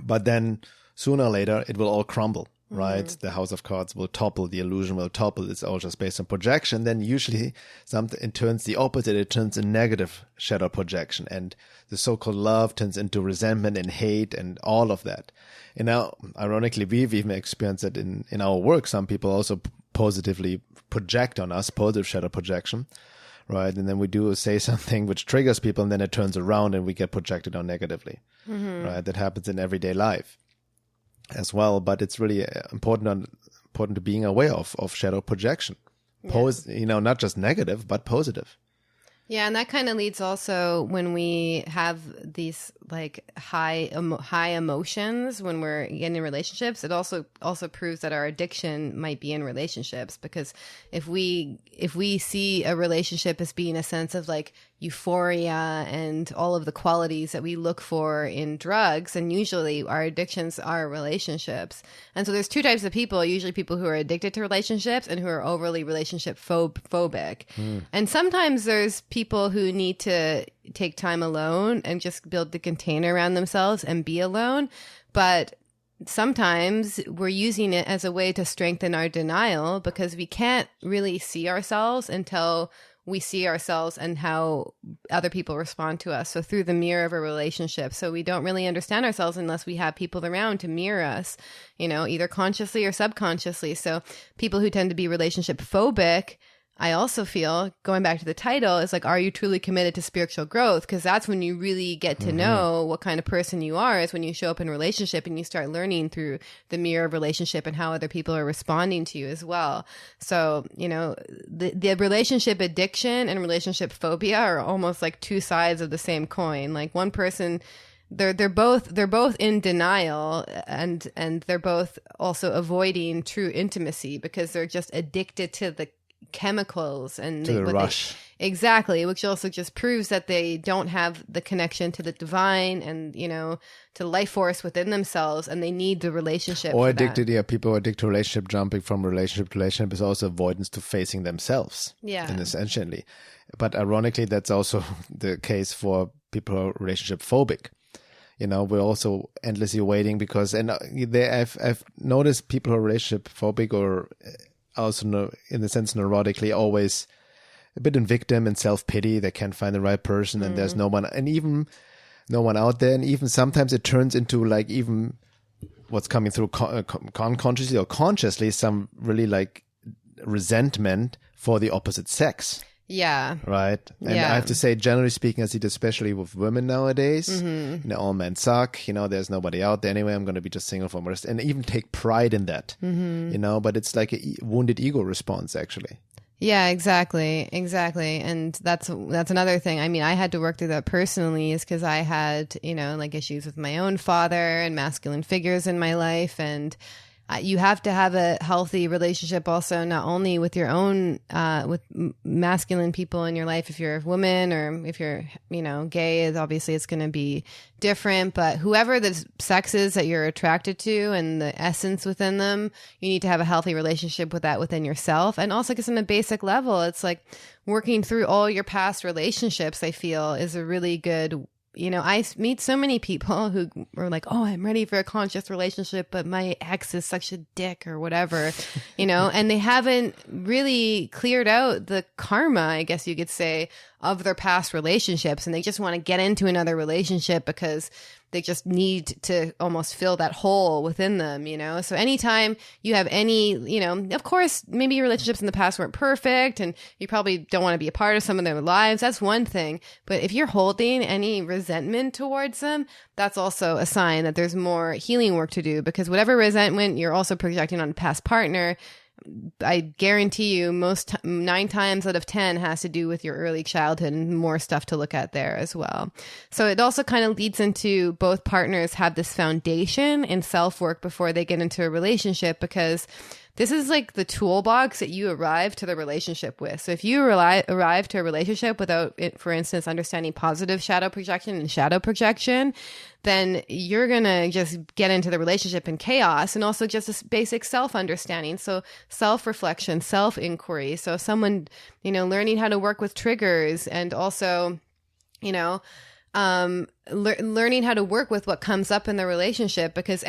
but then sooner or later it will all crumble. Right, the house of cards will topple, the illusion will topple. It's all just based on projection. Then usually it turns the opposite. It turns a negative shadow projection, and the so-called love turns into resentment and hate and all of that. And now, ironically, we've even experienced it in our work. Some people also positively project on us, positive shadow projection, right? And then we do say something which triggers people, and then it turns around and we get projected on negatively, right? That happens in everyday life as well, but it's really important to being aware of shadow projection. You know, not just negative, but positive. Yeah, and that kind of leads also when we have these like high emotions when we're in relationships. It also proves that our addiction might be in relationships, because if we see a relationship as being a sense of like euphoria and all of the qualities that we look for in drugs, and usually our addictions are relationships. And so there's two types of people, usually people who are addicted to relationships and who are overly relationship phobic. And sometimes there's people who need to take time alone and just build the container around themselves and be alone. But sometimes we're using it as a way to strengthen our denial, because we can't really see ourselves until we see ourselves and how other people respond to us. So through the mirror of a relationship. So we don't really understand ourselves unless we have people around to mirror us, you know, either consciously or subconsciously. So people who tend to be relationship phobic, I also feel, going back to the title, is like, are you truly committed to spiritual growth? Because that's when you really get to know what kind of person you are, is when you show up in a relationship and you start learning through the mirror of relationship and how other people are responding to you as well. So, you know, the relationship addiction and relationship phobia are almost like two sides of the same coin. Like one person, they're both in denial, and they're both also avoiding true intimacy because they're just addicted to the chemicals and to the rush. Exactly, which also just proves that they don't have the connection to the divine and, to life force within themselves, and they need the relationship. Or for addicted, that. people who are addicted to relationship, jumping from relationship to relationship is also avoidance to facing themselves. Yeah. And essentially. But ironically, that's also the case for people who are relationship phobic. We're also endlessly waiting because, and I've noticed people who are relationship phobic or also in the sense neurotically always a bit in victim and self-pity. They can't find the right person and there's no one, and even no one out there. And even sometimes it turns into like even what's coming through unconsciously or consciously, some really like resentment for the opposite sex. Yeah. Right. And I have to say, generally speaking, I see it especially with women nowadays. All men suck. There's nobody out there anyway. I'm going to be just single for the rest. And even take pride in that, but it's like a wounded ego response, actually. Yeah, exactly. And that's another thing. I mean, I had to work through that personally is because I had, like issues with my own father and masculine figures in my life. And you have to have a healthy relationship also, not only with your own, with masculine people in your life. If you're a woman or if you're, gay, obviously it's going to be different, but whoever the sex is that you're attracted to and the essence within them, you need to have a healthy relationship with that within yourself. And also because on a basic level, it's like working through all your past relationships, I feel is a really good I meet so many people who are like, oh, I'm ready for a conscious relationship, but my ex is such a dick or whatever, and they haven't really cleared out the karma, I guess you could say, of their past relationships. And they just want to get into another relationship because they just need to almost fill that hole within them, So anytime you have any, of course, maybe your relationships in the past weren't perfect and you probably don't want to be a part of some of their lives. That's one thing. But if you're holding any resentment towards them, that's also a sign that there's more healing work to do, because whatever resentment you're also projecting on a past partner, I guarantee you 9 times out of 10 has to do with your early childhood, and more stuff to look at there as well. So it also kind of leads into both partners have this foundation in self-work before they get into a relationship, because this is like the toolbox that you arrive to the relationship with. So if you arrive to a relationship without, for instance, understanding positive shadow projection and shadow projection, then you're going to just get into the relationship in chaos, and also just this basic self-understanding. So self-reflection, self-inquiry. So someone, learning how to work with triggers, and also, learning how to work with what comes up in the relationship, because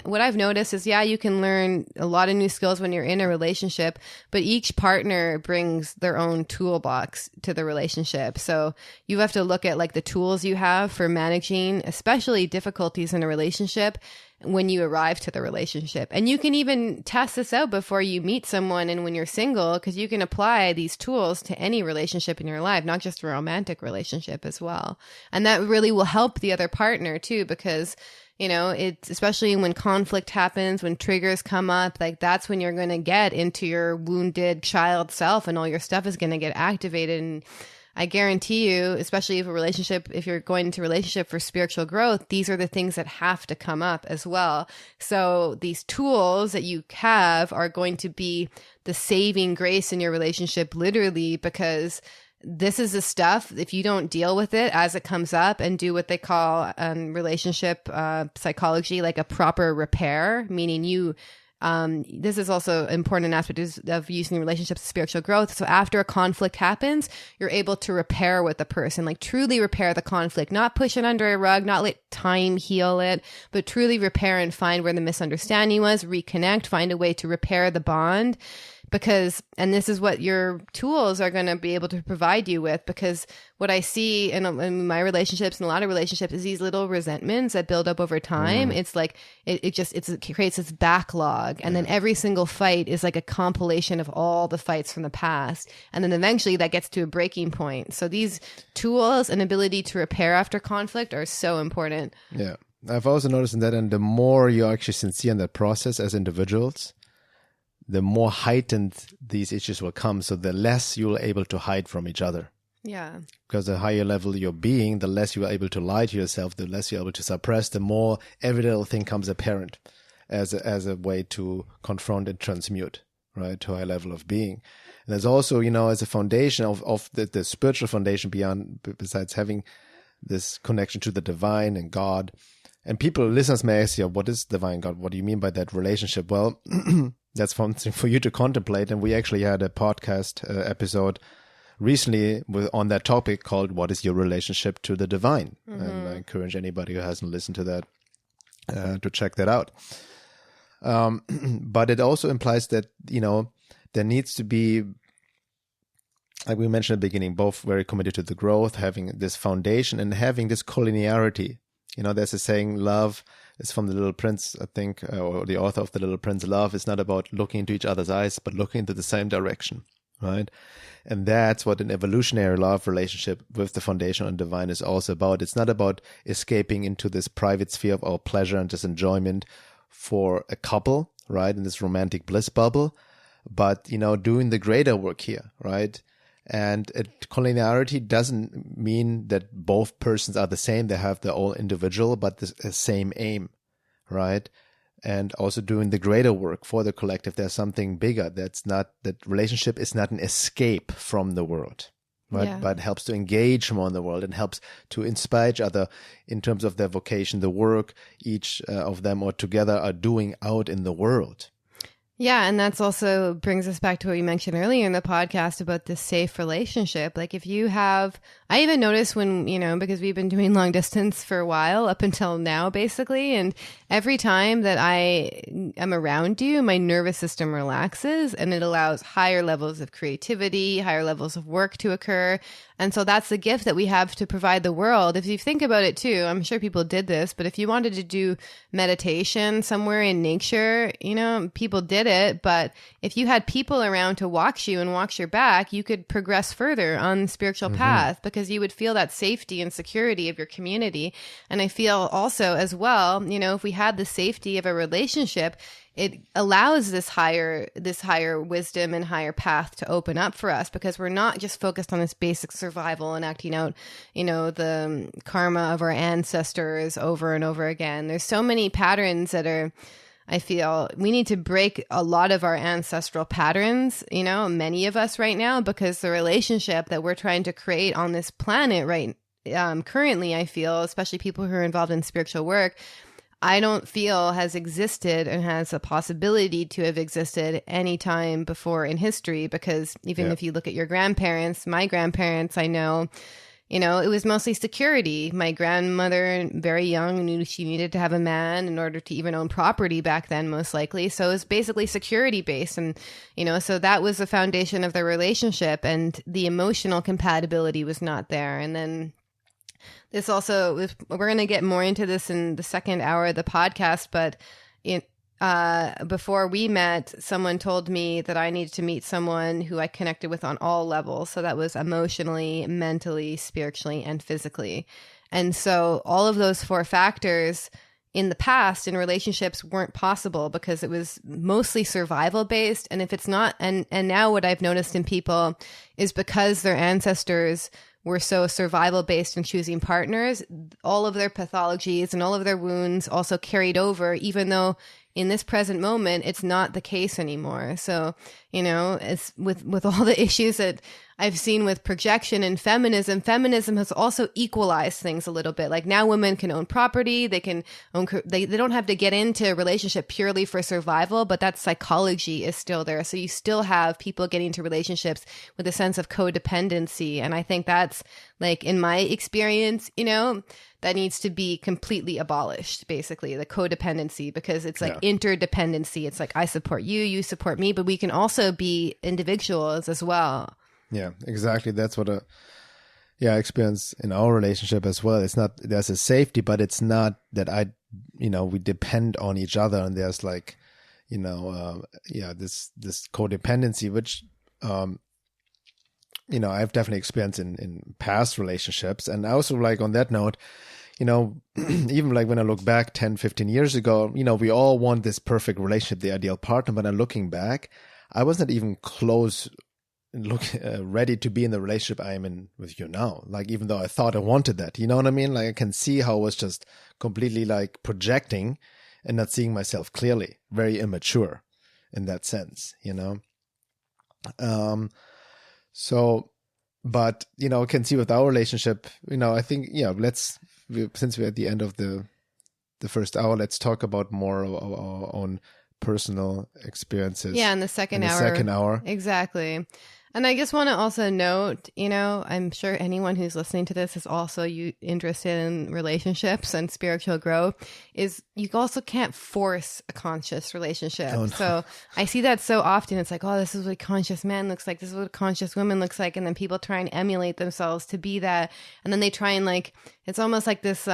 what I've noticed is, you can learn a lot of new skills when you're in a relationship, but each partner brings their own toolbox to the relationship. So you have to look at like the tools you have for managing, especially difficulties in a relationship, when you arrive to the relationship. And you can even test this out before you meet someone and when you're single, because you can apply these tools to any relationship in your life, not just a romantic relationship as well. And that really will help the other partner too, because it's especially when conflict happens, when triggers come up, like that's when you're going to get into your wounded child self, and all your stuff is going to get activated. And I guarantee you, especially if you're going into a relationship for spiritual growth, these are the things that have to come up as well. So these tools that you have are going to be the saving grace in your relationship, literally, because this is the stuff, if you don't deal with it as it comes up and do what they call relationship psychology, like a proper repair, meaning this is also an important aspect of using relationships as spiritual growth. So after a conflict happens, you're able to repair with the person, like truly repair the conflict, not push it under a rug, not let time heal it, but truly repair and find where the misunderstanding was, reconnect, find a way to repair the bond. And this is what your tools are going to be able to provide you with, because what I see in my relationships and a lot of relationships is these little resentments that build up over time. It's like, it creates this backlog. And then every single fight is like a compilation of all the fights from the past. And then eventually that gets to a breaking point. So these tools and ability to repair after conflict are so important. Yeah. I've also noticed that, and the more you're actually sincere in that process as individuals, the more heightened these issues will come. So the less you're able to hide from each other. Yeah. Because the higher level you're being, the less you're able to lie to yourself, the less you're able to suppress, the more every little thing comes apparent as a way to confront and transmute. right? To a higher level of being. And there's also, as a foundation of the spiritual foundation besides having this connection to the divine and God. And listeners may ask, what is divine God? What do you mean by that relationship? Well, that's something for you to contemplate. And we actually had a podcast episode recently on that topic called "What is your relationship to the divine?" And I encourage anybody who hasn't listened to that to check that out. But it also implies that there needs to be, like we mentioned at the beginning, both very committed to the growth, having this foundation, and having this collinearity. There's a saying, love is from The Little Prince, I think, or the author of The Little Prince. Love is not about looking into each other's eyes, but looking into the same direction, right? And that's what an evolutionary love relationship with the foundation and divine is also about. It's not about escaping into this private sphere of our pleasure and just enjoyment for a couple, right, in this romantic bliss bubble, but, doing the greater work here, right? And collinearity doesn't mean that both persons are the same. They have their own individual, but the same aim, right? And also doing the greater work for the collective. There's something bigger. That relationship is not an escape from the world, right? Yeah. But helps to engage more in the world and helps to inspire each other in terms of their vocation, the work each of them or together are doing out in the world. Yeah, and that's also brings us back to what you mentioned earlier in the podcast about this safe relationship. Like if you have, I even noticed when, because we've been doing long distance for a while up until now, basically. And every time that I am around you, my nervous system relaxes and it allows higher levels of creativity, higher levels of work to occur. And so that's the gift that we have to provide the world. If you think about it too, I'm sure people did this, but if you wanted to do meditation somewhere in nature, people did it. But if you had people around to watch you and watch your back, you could progress further on the spiritual path because you would feel that safety and security of your community. And I feel also as well, if we had the safety of a relationship, it allows this higher wisdom and higher path to open up for us because we're not just focused on this basic survival and acting out, the karma of our ancestors over and over again. There's so many patterns that are, I feel we need to break a lot of our ancestral patterns, many of us right now, because the relationship that we're trying to create on this planet currently, I feel, especially people who are involved in spiritual work, I don't feel has existed and has a possibility to have existed any time before in history, because even if you look at your grandparents, my grandparents, I know, it was mostly security. My grandmother, very young, knew she needed to have a man in order to even own property back then, most likely. So it was basically security based. And, so that was the foundation of the relationship, and the emotional compatibility was not there. And then this also, we're going to get more into this in the second hour of the podcast, but before we met, someone told me that I needed to meet someone who I connected with on all levels. So that was emotionally, mentally, spiritually, and physically. And so all of those four factors in the past in relationships weren't possible because it was mostly survival based. And if it's not, and now what I've noticed in people is because their ancestors were so survival based in choosing partners, all of their pathologies and all of their wounds also carried over, even though in this present moment, it's not the case anymore. So, it's with all the issues that I've seen with projection and feminism has also equalized things a little bit. Like now women can own property, they can own, they don't have to get into a relationship purely for survival, but that psychology is still there. So you still have people getting into relationships with a sense of codependency. And I think that's, like, in my experience, that needs to be completely abolished, basically, the codependency, because it's like interdependency. It's like, I support you, you support me, but we can also be individuals as well. Yeah, exactly. That's what I experience in our relationship as well. It's not, there's a safety, but it's not that we depend on each other, and there's like, this codependency, which, I've definitely experienced in past relationships. And I also, like, on that note, even like when I look back 10, 15 years ago, we all want this perfect relationship, the ideal partner. But I'm looking back, I was not even close, ready to be in the relationship I am in with you now. Like, even though I thought I wanted that, you know what I mean? Like, I can see how I was just completely like projecting and not seeing myself clearly, very immature. in that sense, you know. But, you know, can see with our relationship, you know, I think, yeah, since we're at the end of the first hour, let's talk about more of our own personal experiences. Yeah, in the second hour. Exactly. And I just want to also note, you know, I'm sure anyone who's listening to this is also interested in relationships and spiritual growth, is you also can't force a conscious relationship. Oh, no. So I see that so often. It's like, oh, this is what a conscious man looks like. This is what a conscious woman looks like. And then people try and emulate themselves to be that. And then they try and like, it's almost like this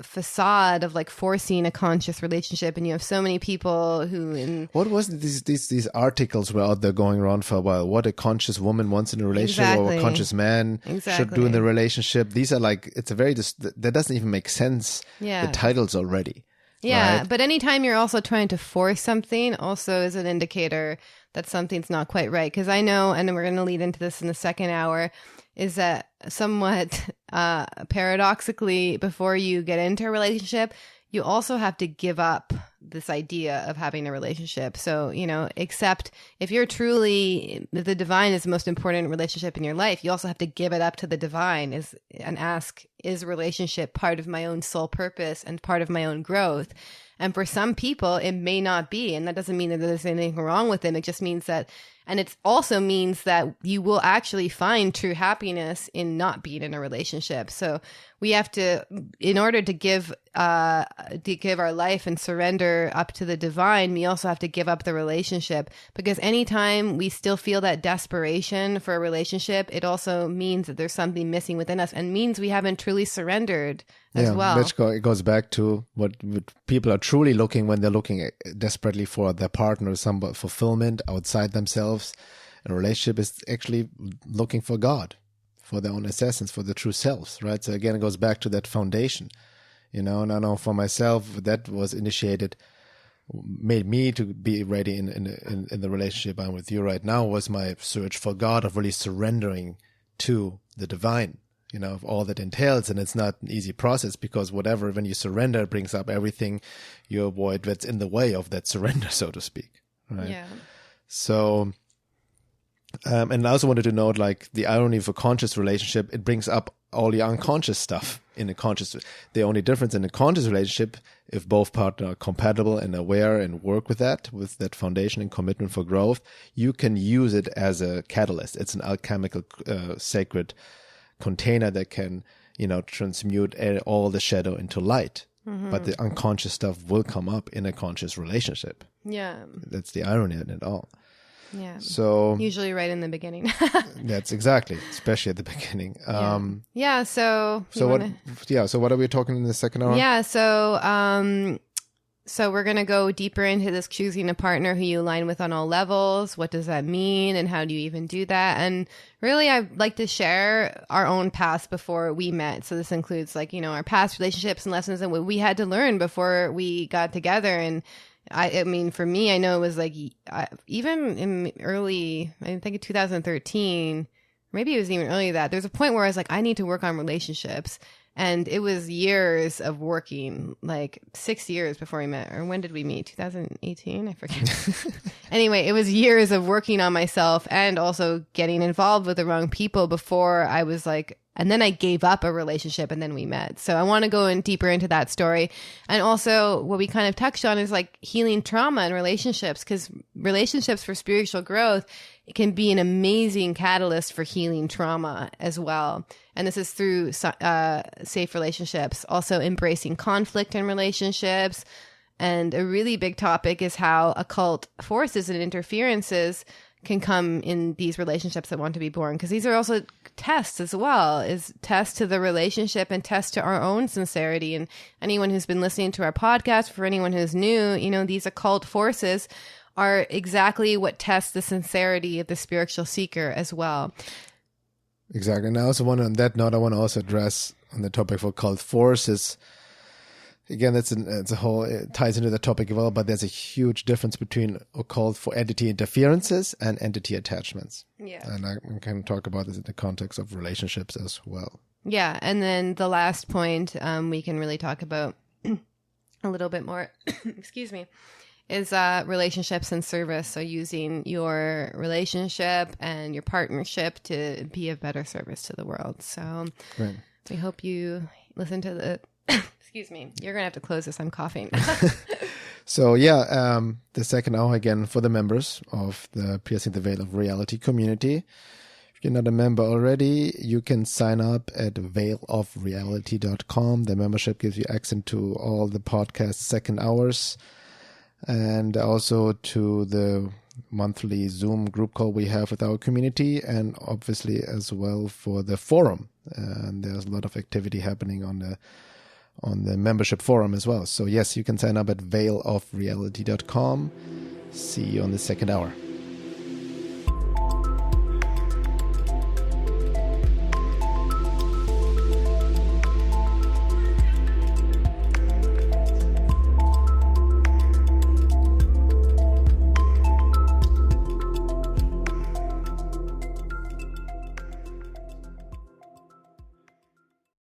facade of like forcing a conscious relationship. And you have so many people who... What was these articles were out there going around for a while? What a conscious woman wants in a relationship, or a conscious man should do in the relationship. These are like, it's a very, that doesn't even make sense. Yeah. The titles already. Yeah. Right? But anytime you're also trying to force something also is an indicator that something's not quite right. Because I know, and we're going to lead into this in the second hour, is that somewhat paradoxically, before you get into a relationship, you also have to give up this idea of having a relationship. So, you know, except if you're truly, the divine is the most important relationship in your life, you also have to give it up to the divine and ask, is relationship part of my own soul purpose and part of my own growth? And for some people, it may not be. And that doesn't mean that there's anything wrong with them. It just means that, and it also means that you will actually find true happiness in not being in a relationship. So we have to, in order to give our life and surrender up to the divine, we also have to give up the relationship. Because anytime we still feel that desperation for a relationship, it also means that there's something missing within us, and means we haven't truly surrendered as well. It goes back to what people are truly looking when they're looking desperately for their partner, some fulfillment outside themselves. A relationship is actually looking for God, for their own essence, for the true selves, right? So again, it goes back to that foundation, you know. And I know for myself, that was initiated, made me to be ready in the relationship I'm with you right now, was my search for God, of really surrendering to the divine, you know, of all that entails. And it's not an easy process, because when you surrender, it brings up everything you avoid that's in the way of that surrender, so to speak, right? Yeah. So... and I also wanted to note, like, the irony of a conscious relationship, it brings up all the unconscious stuff in a conscious. The only difference in a conscious relationship, if both partners are compatible and aware and work with that foundation and commitment for growth, you can use it as a catalyst. It's an alchemical, sacred container that can, you know, transmute all the shadow into light. Mm-hmm. But the unconscious stuff will come up in a conscious relationship. Yeah. That's the irony in it all. Yeah. So usually right in the beginning. That's exactly, especially at the beginning. So what are we talking in the second hour? Yeah. So we're going to go deeper into this choosing a partner who you align with on all levels. What does that mean? And how do you even do that? And really, I'd like to share our own past before we met. So this includes, like, you know, our past relationships and lessons and what we had to learn before we got together. And I mean, for me, I know it was like, even in early, I think in 2013, maybe it was even earlier that, there's a point where I was like, I need to work on relationships. And it was years of working, like 6 years before we met. Or when did we meet? 2018? I forget. Anyway, it was years of working on myself and also getting involved with the wrong people before I was like, and then I gave up a relationship and then we met. So I want to go in deeper into that story. And also what we kind of touched on is like healing trauma in relationships, because relationships for spiritual growth, it can be an amazing catalyst for healing trauma as well. And this is through safe relationships, also embracing conflict in relationships. And a really big topic is how occult forces and interferences can come in these relationships that want to be born, because these are also tests as well, is tests to the relationship and tests to our own sincerity. And anyone who's been listening to our podcast, for anyone who's new, you know, these occult forces are exactly what tests the sincerity of the spiritual seeker as well. Exactly. And I also want to, on that note, I want to also address on the topic of occult forces. Again, it's a whole, it ties into the topic as well, but there's a huge difference between occult for entity interferences and entity attachments. Yeah. And I can talk about this in the context of relationships as well. Yeah. And then the last point we can really talk about a little bit more, excuse me, is relationships and service. So using your relationship and your partnership to be of better service to the world. So Right. we hope you listen to the, excuse me, you're going to have to close this. I'm coughing. So yeah, the second hour again for the members of the Piercing the Veil of Reality community. If you're not a member already, you can sign up at veilofreality.com. The membership gives you access to all the podcast second hours and also to the monthly Zoom group call we have with our community, and obviously as well for the forum. And there's a lot of activity happening on the membership forum as well. So yes, you can sign up at veilofreality.com. See you on the second hour.